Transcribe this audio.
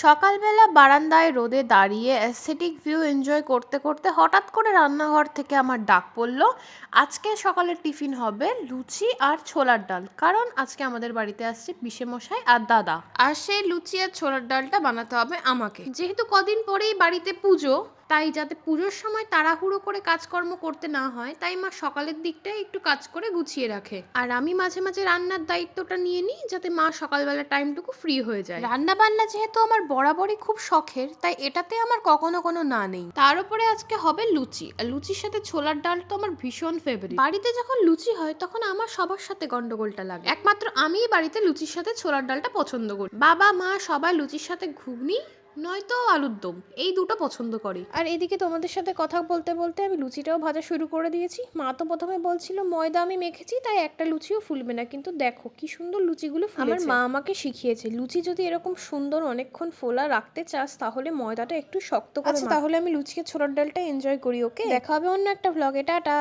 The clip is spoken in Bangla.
সকালবেলা বারান্দায় রোদে দাঁড়িয়ে অ্যাসথেটিক ভিউ এনজয় করতে করতে হঠাৎ করে রান্নাঘর থেকে আমার ডাক পড়ল। আজকে সকালের টিফিন হবে লুচি আর ছোলার ডাল, কারণ আজকে আমাদের বাড়িতে আসছে পিসেমশাই আর দাদা, আর সেই লুচি আর ছোলার ডালটা বানাতে হবে আমাকে। যেহেতু কদিন পরেই বাড়িতে পুজো, তাই যাতে পুজোর সময় তাড়াহুড়ো করে কাজকর্ম করতে না হয়, তাই মা সকালের দিকটাই একটু কাজ করে গুছিয়ে রাখে, আর আমি মাঝে মাঝে রান্নার দায়িত্বটা নিয়ে নিই, যাতে মা সকালবেলা টাইমটুকু ফ্রি হয়ে যায়। রান্না বান্না যেহেতু আমার বরাবরই খুব শখের, তাই এটাতে আমার কখনো কোনো না নেই। তার উপরে আজকে হবে লুচি, আর লুচির সাথে ছোলার ডাল তো আমার ভীষণ ফেভারিট। বাড়িতে যখন লুচি হয় তখন আমার সবার সাথে গন্ডগোলটা লাগে, একমাত্র আমিই বাড়িতে লুচির সাথে ছোলার ডালটা পছন্দ করি। বাবা মা সবাই লুচির সাথে ঘুগনি নয়তো আলুর দম, এই দুটো পছন্দ করে। আর এদিকে তোমাদের সাথে কথা বলতে বলতে আমি লুচিটাও ভাজা শুরু করে দিয়েছি। মা তো প্রথমে বলছিল ময়দা আমি মেখেছি তাই একটা লুচিও ফুলবে না, কিন্তু দেখো কি সুন্দর লুচিগুলো ফুলেছে। আমার মা আমাকে শিখিয়েছে লুচি যদি এরকম সুন্দর অনেকক্ষণ ফোলা রাখতে চাস তাহলে ময়দাটা একটু শক্ত করে। আচ্ছা তাহলে আমি লুচি আর ছোলার ডালটা এনজয় করি। ওকে, দেখা হবে অন্য একটা ভ্লগে। টাটা।